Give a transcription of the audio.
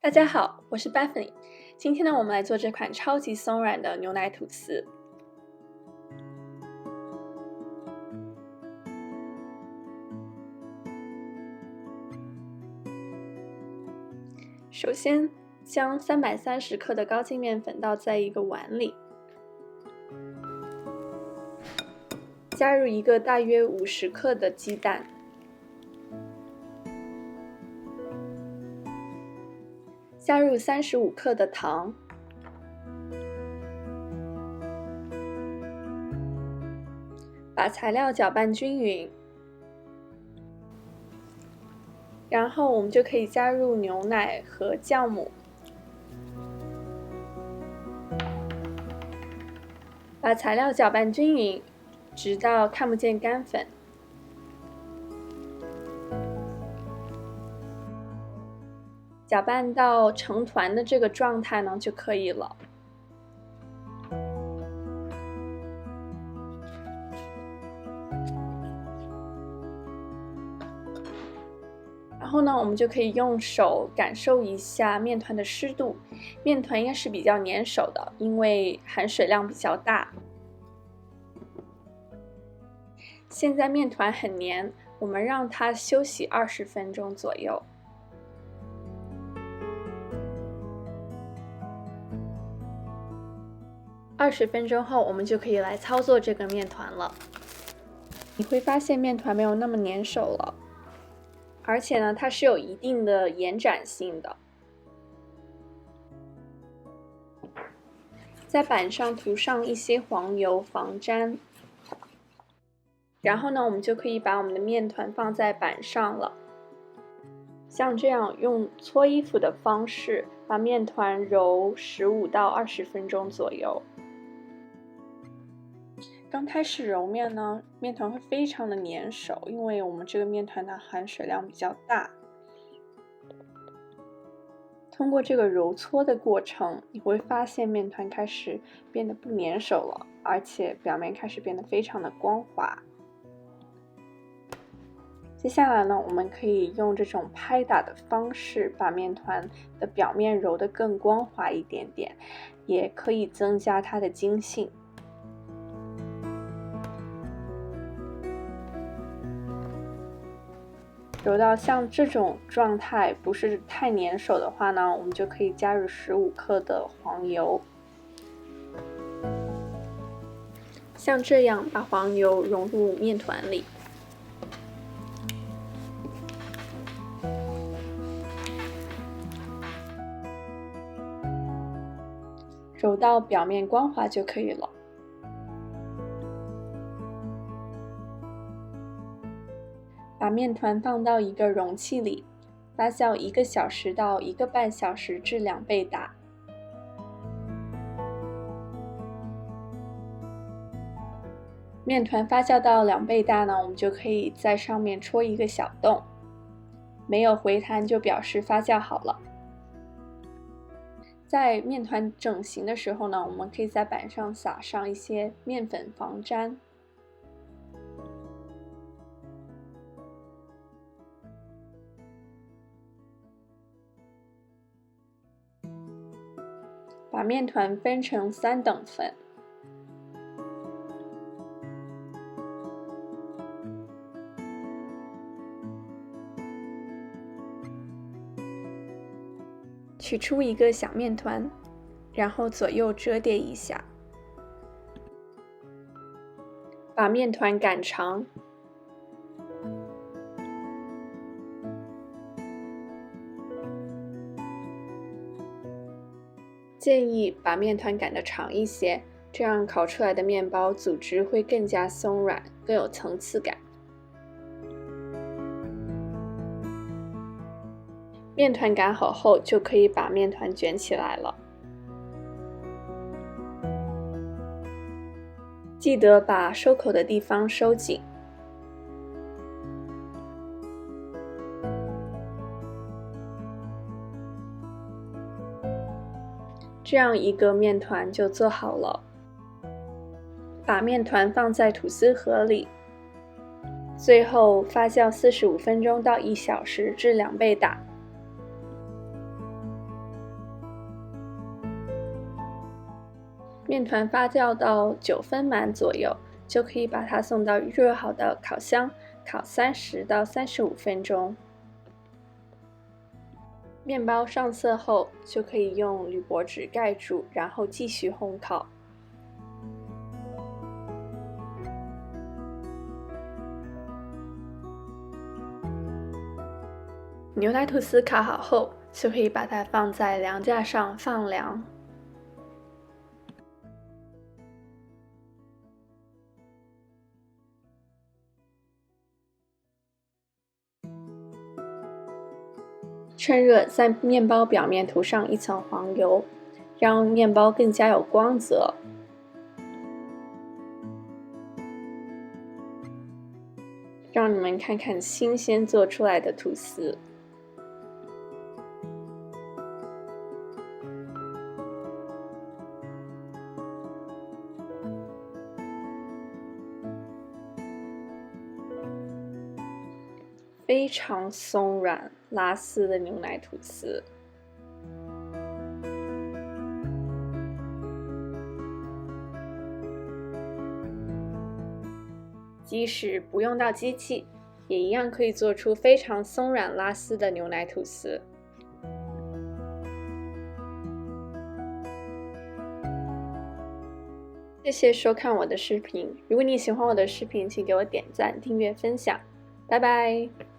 大家好，我是 Bethany。今天呢，我们来做这款超级松软的牛奶吐司。首先，将330克的高筋面粉倒在一个碗里，加入一个大约50克的鸡蛋。加入35克的糖，把材料搅拌均匀，然后我们就可以加入牛奶和酵母，把材料搅拌均匀，直到看不见干粉。搅拌到成团的这个状态呢就可以了。然后呢，我们就可以用手感受一下面团的湿度，面团应该是比较粘手的，因为含水量比较大。现在面团很粘，我们让它休息20分钟左右。20分钟后，我们就可以来操作这个面团了。你会发现面团没有那么粘手了，而且呢，它是有一定的延展性的。在板上涂上一些黄油防粘，然后呢，我们就可以把我们的面团放在板上了。像这样用搓衣服的方式，把面团揉15到20分钟左右。刚开始揉面呢，面团会非常的粘手，因为我们这个面团的含水量比较大。通过这个揉搓的过程，你会发现面团开始变得不粘手了，而且表面开始变得非常的光滑。接下来呢，我们可以用这种拍打的方式，把面团的表面揉得更光滑一点点，也可以增加它的筋性。揉到像这种状态不是太粘手的话呢，我们就可以加入15克的黄油。像这样把黄油融入面团里。揉到表面光滑就可以了。把面团放到一个容器里，发酵1个小时到1个半小时至2倍大。面团发酵到2倍大呢，我们就可以在上面戳一个小洞，没有回弹就表示发酵好了。在面团整形的时候呢，我们可以在板上撒上一些面粉防粘。把面团分成3等份，取出一个小面团，然后左右折叠一下，把面团擀长。建议把面团擀得长一些，这样烤出来的面包组织会更加松软，更有层次感。面团擀好后，就可以把面团卷起来了。记得把收口的地方收紧。这样一个面团就做好了。把面团放在吐司盒里，最后发酵45分钟到1小时至2倍大。面团发酵到9分满左右，就可以把它送到预热好的烤箱，烤30到35分钟。面包上色后，就可以用铝箔纸盖住，然后继续烘烤。牛奶吐司烤好后，就可以把它放在凉架上放凉。趁热，在面包表面涂上一层黄油，让面包更加有光泽。让你们看看新鲜做出来的吐司。非常松软拉丝的牛奶吐司。即使不用到机器，也一样可以做出非常松软拉丝的牛奶吐司。谢谢收看我的视频，如果你喜欢我的视频，请给我点赞、订阅、分享。拜拜。